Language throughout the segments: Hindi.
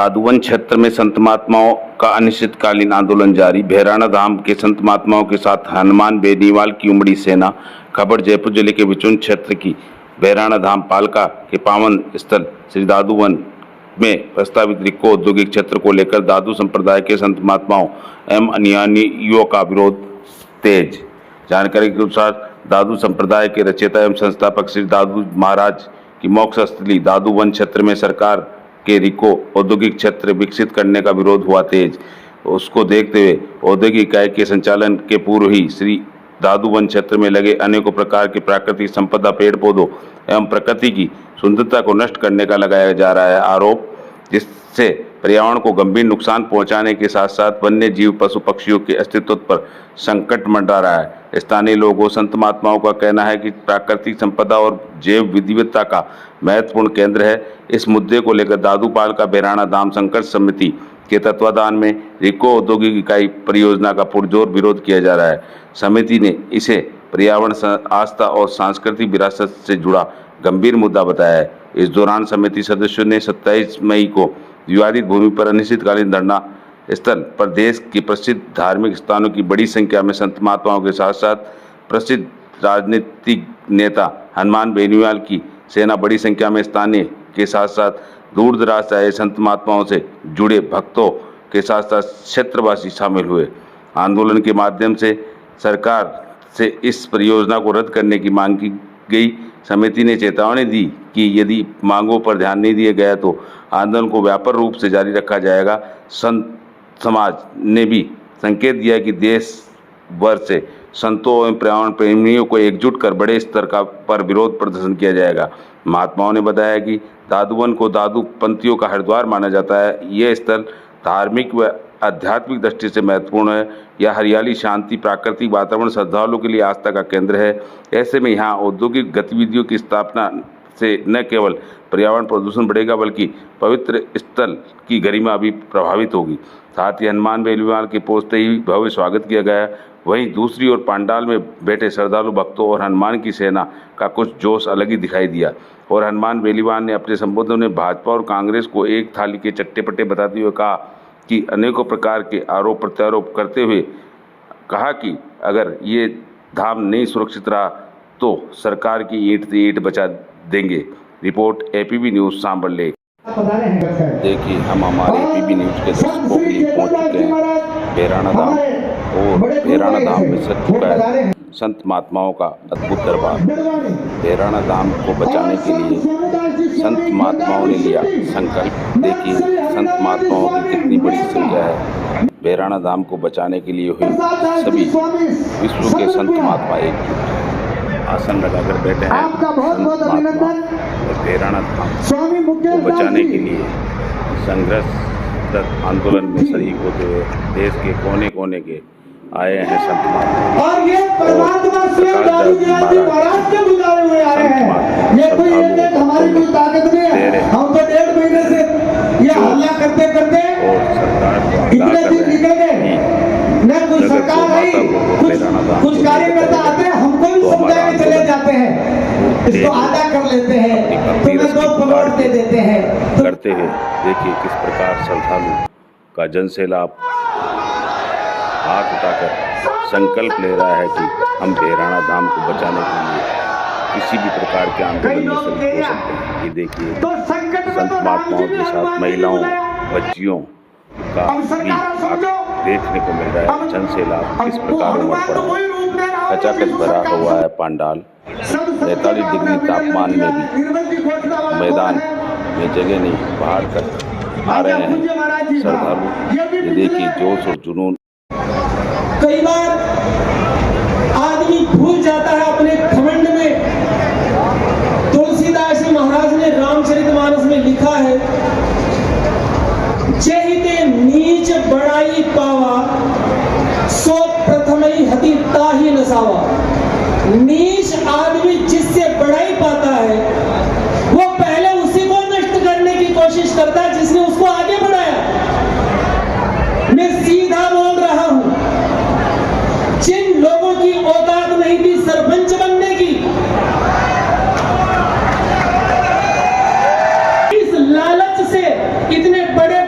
दादुवन क्षेत्र में संत महात्माओं का अनिश्चितकालीन आंदोलन जारी। भैराना धाम के संत महात्माओं के साथ हनुमान बेनीवाल की उमड़ी सेना। खबर जयपुर जिले के विचुन क्षेत्र की। भैराना धाम पालिका के पावन स्थल श्री दादुवन में प्रस्तावित रिको औद्योगिक क्षेत्र को लेकर दादू संप्रदाय के संत महात्माओं एवं अनुयायियों का विरोध तेज। जानकारी के अनुसार दादू संप्रदाय के रचयिता एवं संस्थापक श्री दादू महाराज की मोक्ष स्थली दादुवन क्षेत्र में सरकार के रिको औद्योगिक क्षेत्र विकसित करने का विरोध हुआ तेज। उसको देखते हुए औद्योगिक इकाई के संचालन के पूर्व ही श्री दादुवन क्षेत्र में लगे अनेकों प्रकार की प्राकृतिक संपदा, पेड़ पौधों एवं प्रकृति की सुंदरता को नष्ट करने का लगाया जा रहा है आरोप, जिससे पर्यावरण को गंभीर नुकसान पहुंचाने के साथ साथ वन्य जीव, पशु पक्षियों के अस्तित्व पर संकट मंडरा रहा है। स्थानीय लोगों, संत महात्माओं का कहना है कि प्राकृतिक संपदा और जैव विविधता का महत्वपूर्ण केंद्र है। इस मुद्दे को लेकर दादूपाल का भैराना धाम संघर्ष समिति के तत्वाधान में रिको औद्योगिक इकाई परियोजना का पुरजोर विरोध किया जा रहा है। समिति ने इसे पर्यावरण, आस्था और सांस्कृतिक विरासत से जुड़ा गंभीर मुद्दा बताया है। इस दौरान समिति सदस्यों ने 27 मई को विवादित भूमि पर अनिश्चितकालीन धरना स्थल पर देश के प्रसिद्ध धार्मिक स्थानों की बड़ी संख्या में संत महात्माओं के साथ साथ प्रसिद्ध राजनीतिक नेता हनुमान बेनीवाल की सेना, बड़ी संख्या में स्थानीय के साथ साथ दूर दराज से आए संत महात्माओं से जुड़े भक्तों के साथ साथ क्षेत्रवासी शामिल हुए। आंदोलन के माध्यम से सरकार से इस परियोजना को रद्द करने की मांग की गई। समिति ने चेतावनी दी कि यदि मांगों पर ध्यान नहीं दिया गया तो आंदोलन को व्यापक रूप से जारी रखा जाएगा। संत समाज ने भी संकेत दिया कि देश भर से संतों एवं पर्यावरण प्रेमियों को एकजुट कर बड़े स्तर पर विरोध प्रदर्शन किया जाएगा। महात्माओं ने बताया कि दादुवन को दादू पंथियों का हरिद्वार माना जाता है। यह स्थल धार्मिक व आध्यात्मिक दृष्टि से महत्वपूर्ण है। यह हरियाली, शांति, प्राकृतिक वातावरण श्रद्धालुओं के लिए आस्था का केंद्र है। ऐसे में यहाँ औद्योगिक गतिविधियों की स्थापना से न केवल पर्यावरण प्रदूषण बढ़ेगा बल्कि पवित्र स्थल की गरिमा भी प्रभावित होगी। साथ ही हनुमान बेनीवाल के पहुंचते ही भव्य स्वागत किया गया। वहीं दूसरी ओर पंडाल में बैठे श्रद्धालु भक्तों और हनुमान की सेना का कुछ जोश अलग ही दिखाई दिया। और हनुमान बेनीवाल ने अपने संबोधन में भाजपा और कांग्रेस को एक थाली के चट्टे पट्टे बताते हुए कहा कि अनेकों प्रकार के आरोप प्रत्यारोप करते हुए कहा कि अगर ये धाम नहीं सुरक्षित रहा तो सरकार की ईंट से ईंट बचा देंगे। रिपोर्ट एपीबी न्यूज सांबरलेख। देखिए, हम हमारे एपीबी न्यूज के दर्शकों के लिए पहुंच चुके हैं भैराना धाम, और भैराना धाम में सज चुका है संत महात्माओं का अद्भुत दरबार। भैराना धाम को बचाने के लिए संत महात्माओं ने लिया संकल्प। देखिए, संत महात्माओं की कितनी बड़ी संख्या है। भैराना धाम को बचाने के लिए हुई सभी विश्व के संत महात्मा एकजुट आसन लगाकर बैठे हैं। संत महात्मा और भैराना धाम को बचाने के लिए संघर्ष आंदोलन में शरीक होते हुए देश के कोने कोने के आए हैं संत महात्मा। और ये परमात्मा स्वयं दादू जी महाराज के बुलाए हुए आए हैं। ये कोई एक हमारी कोई ताकत नहीं है। हम तो 1.5 महीने से ये हल्ला करते करते इतने दिन निकल गए, न कोई सरकार आई, कुछ कार्यकर्ता आते हैं, हमको भी समझा के चले जाते हैं, इसको आधा कर लेते हैं, तुम्हें 2 करोड़ दे देते हैं करते हैं। देखिए किस प्रकार श्रद्धालु का जनसैलाब हाथ उठाकर संकल्प ले रहा है कि हम भैराना धाम को बचाने के लिए किसी भी प्रकार के आंदोलन में शरीक हो सकते हैं। ये देखिए, संत महात्माओं के साथ महिलाओं, बच्चियों का भी देखने को मिल रहा है। जनसैलाब किस प्रकार उमड़ पड़ा, खचाखच भरा हुआ है पंडाल। 43 डिग्री तापमान में भी मैदान में जगह नहीं, बाहर तक आ रहे हैं श्रद्धालु। ये देखिए जोश और जुनून। कई बार आदमी भूल जाता है अपने घमंड में। तुलसीदास जी महाराज ने रामचरितमानस में लिखा है, जहिते नीच बड़ाई पावा, सो प्रथमई हति ताहि नसावा। नीच आदमी जिससे बड़ाई पाता है वो पहले उसी को नष्ट करने की कोशिश करता है जिसने उसको आगे बढ़ाया। मैं सीधा बोल रहा हूं, जिन लोगों की औकात नहीं थी सरपंच बनने की, इस लालच से इतने बड़े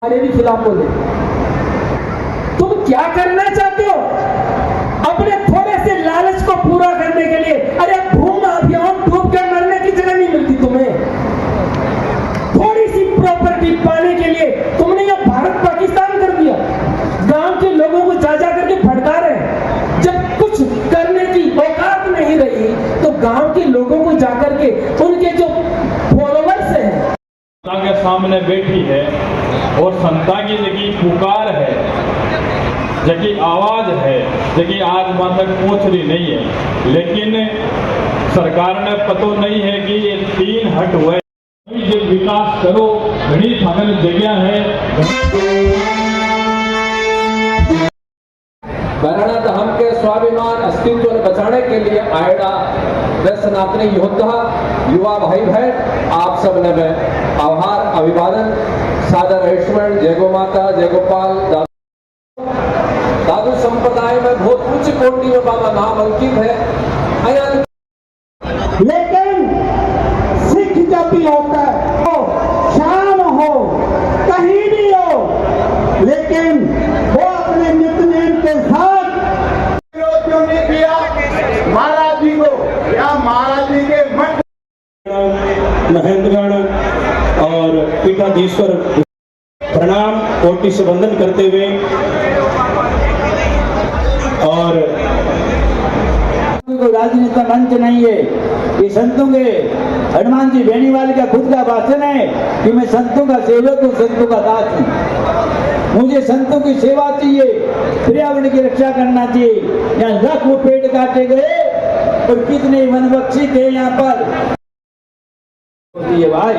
हमारे भी खिलाफ बोले। तुम क्या करना चाहते हो अपने थोड़े से लालच को पूरा करने के लिए? अरे भूम अभियान डूब कर मरने की जगह नहीं मिलती तुम्हें। थोड़ी सी प्रॉपर्टी पाने के लिए तुमने यह भारत पाकिस्तान कर दिया। गांव के लोगों को जा जा करके भड़का रहे हैं। जब कुछ करने की औकात नहीं रही तो गांव के लोगों को जाकर के उनके जो फॉलोवर्स हैं संता के सामने बैठी है और संता की जगी पुकार है, जगी आवाज है, जगी आज वहां तक पहुंच रही नहीं है। लेकिन सरकार ने पतो नहीं है कि ये 3 हट हुए जब विकास करो घनी थाने जगह है। भैराणा धाम के स्वाभिमान अस्तित्व को बचाने के लिए आएगा वे सनातनी योद्धा युवा भाई बहन आप सब ने मैं आभार अभिवादन सादर हर्षमण जय गो माता जय गोपाल दादू संप्रदाय में बहुत उच्च कोटि में बाबा नाम अंकित है। लेकिन सिख जब भी होता है हो शाम हो कहीं भी हो, लेकिन वो अपने नित्यनेम के साथ विरोध क्यों नहीं किया महाराज जी को या महाराज जी के मठ महेंद्रगण और पीठाधीश्वर प्रणाम कोटि से वंदन करते हुए और राजनीति मंच नहीं है, ये संतों के हनुमान जी बेनीवाल का खुद का भाषण है कि मैं संतों का सेवक हूँ, संतों का दास हूँ। मुझे संतों की सेवा चाहिए, पर्यावरण की रक्षा करना चाहिए। यहाँ लाखों पेड़ काटे गए और कितने वनपक्षी थे यहाँ पर। ये भाई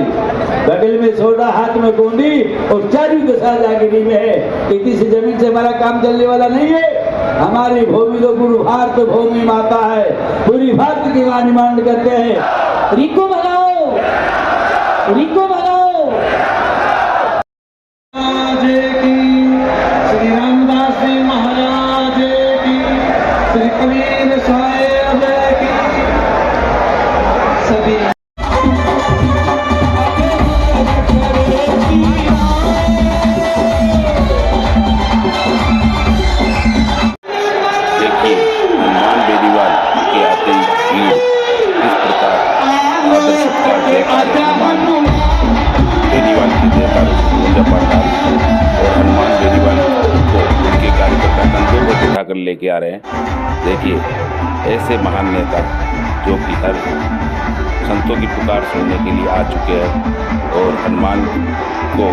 बगल में सोडा हाथ में गोंडी और चारू दशा जागिरी में है। इतनी सी जमीन से हमारा काम चलने वाला नहीं है। हमारी भूमि तो गुरु भारत भूमि माता है, पूरी भारत की डिमांड करते हैं। रिको बनाओ, रिको बनाओ। श्री रामदास जी महाराज की, श्री कबीर साहेब की, सभी देखिए हनुमान बेनीवाल के आते ही भीड़ किस प्रकार आदर सत्कार जयकार हनुमान बेनीवाल की जयकार पूजा पाठ और हनुमान बेनीवाल को उनके कार्यकर्ता कंधों पर बिठाकर लेके आ रहे हैं। देखिए ऐसे महान नेता जो कि हर संतों की पुकार सुनने के लिए आ चुके हैं और हनुमान को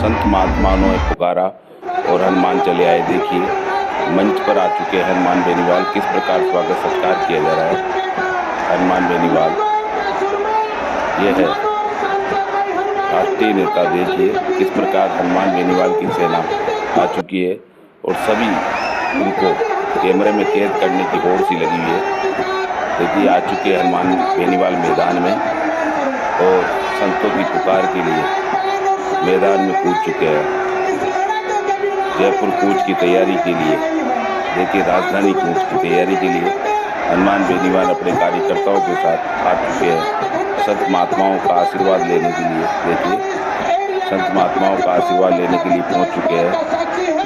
संत महात्माओं ने पुकारा और हनुमान चले आए। देखिए मंच पर आ चुके हैं हनुमान बेनीवाल, किस प्रकार स्वागत सत्कार किया जा रहा है। हनुमान बेनीवाल यह है राष्ट्रीय नेता। देखिए किस प्रकार हनुमान बेनीवाल की सेना आ चुकी है और सभी उनको कैमरे में कैद करने की होड़ सी लगी हुई है। देखिए आ चुके हैं हनुमान बेनीवाल मैदान में और संतों की पुकार के लिए मैदान में कूद चुके हैं। जयपुर कूच की तैयारी के लिए, देखिए राजधानी कूच की तैयारी के लिए हनुमान बेनीवाल अपने कार्यकर्ताओं के साथ आ चुके हैं संत महात्माओं का आशीर्वाद लेने के लिए। देखिए संत महात्माओं का आशीर्वाद लेने के लिए पहुंच चुके हैं,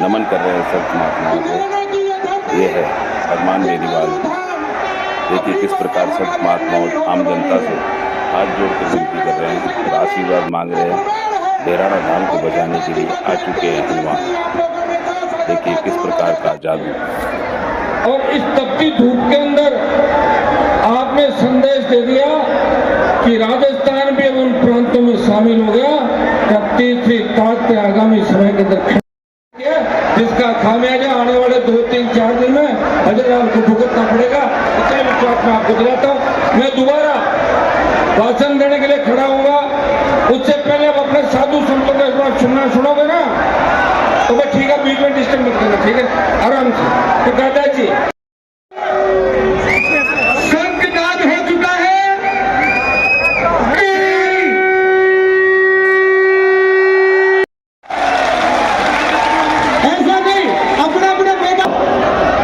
नमन कर रहे हैं संत महात्माओं को। ये है हनुमान बेनीवाल। देखिए किस प्रकार संत महात्माओं आम जनता से हाथ जोड़कर विनती कर रहे हैं और आशीर्वाद मांग रहे हैं। भैराणा धाम को बचाने के लिए आ चुके हैं हनुमान। देखिए किस प्रकार का जादू। और इस तपती धूप के अंदर आपने संदेश दे दिया कि राजस्थान भी अब उन प्रांतों में शामिल हो गया जब तीसरी ताकत आगामी समय के अंदर जिसका खामियाजा आने वाले 2-3-4 दिन में हजरतलाल को भुगतना पड़ेगा। इतना विश्वास मैं आपको दिलाता हूँ। मैं दोबारा भाषण देने के लिए खड़ा हूँगा, उससे पहले आप अपने साधु संतों का इस बार सुनोगे ना, तो मैं ठीक है बीच में डिस्टर्ब मत करना, ठीक है आराम से। तो दादाजी संकटाद हो चुका है। ऐसा नहीं, अपना अपना बेटा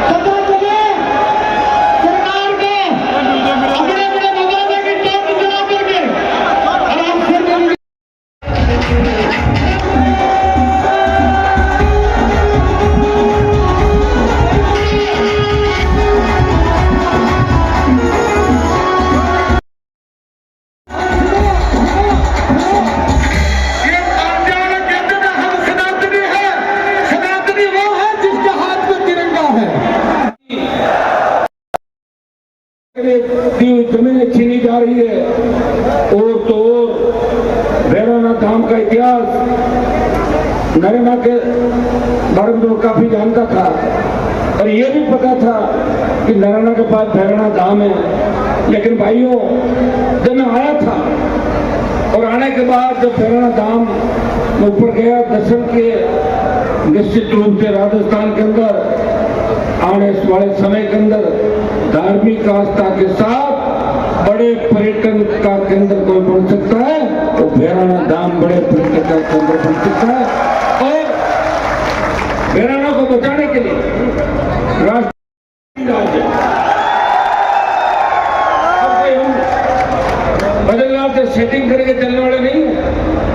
पता चले सरकार को अपने अपने भगवान की टॉप चुना करके आराम से दी हुई जमीनें छीनी जा रही है। और तो और भैरवनाथ धाम का इतिहास नरेना के बारे में तो काफी जानता था और ये भी पता था कि नरेना के पास भैरवनाथ धाम है। लेकिन भाइयों, जब मैं आया था और आने के बाद जब भैरवनाथ धाम में ऊपर गया, दर्शन किए, निश्चित रूप से राजस्थान के अंदर आने वाले समय के अंदर धार्मिक आस्था के साथ बड़े पर्यटन का केंद्र कोई बन सकता है, तो भैरवनाथ धाम बड़े पर्यटन का केंद्र बन सकता है। और भैरवनाथ को बचाने के लिए राष्ट्रीय राज्य बदलनाथ से सेटिंग करके चलने वाले नहीं है।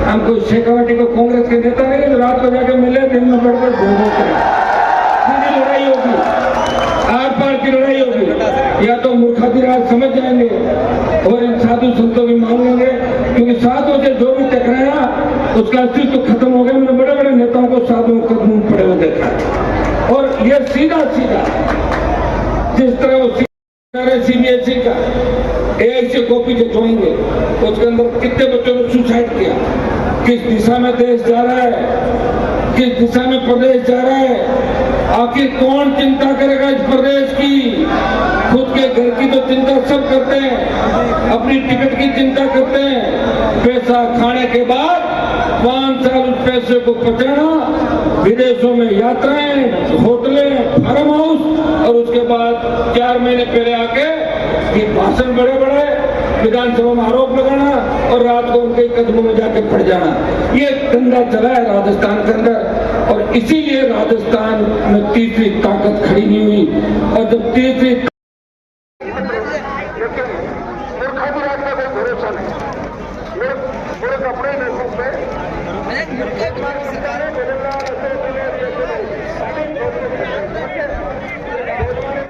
हम कोई शेखावाटी को कांग्रेस के नेता नहीं है, रात को जाके मिले, दिन में बैठकर घूमो करें। सीधी लड़ाई होगी, आर पार की लड़ाई होगी। या तो मूर्खाती राज समझ जाएंगे और इन साधु संतों की मान लेंगे, क्योंकि साधुओं से जो भी टकराया उसका अस्तित्व खत्म हो गया। मैंने बड़े बड़े नेताओं को साधुओं के कदमों में पड़े हुए देखा है। और ये सीधा सीधा जिस तरह वो सीबीएसई का एआई से कॉपी जचवाएंगे, उसके अंदर कितने बच्चों ने सुसाइड किया, किस दिशा में देश जा रहा है, किस दिशा में प्रदेश जा रहा है, आखिर कौन चिंता करेगा इस प्रदेश की। खुद के घर की तो चिंता सब करते हैं, अपनी टिकट की चिंता करते हैं। पैसा खाने के बाद 5 साल उस पैसे को बचाना, विदेशों में यात्राएं, होटलें, फार्म हाउस, और उसके बाद 4 महीने पहले आके ये भाषण बड़े बड़े विधानसभा में आरोप लगाना और रात को उनके कदमों में जाके पड़ जाना। ये धंधा चला है राजस्थान के अंदर, और इसीलिए राजस्थान में तीसरी ताकत खड़ी नहीं हुई। और जब तीसरी कपड़े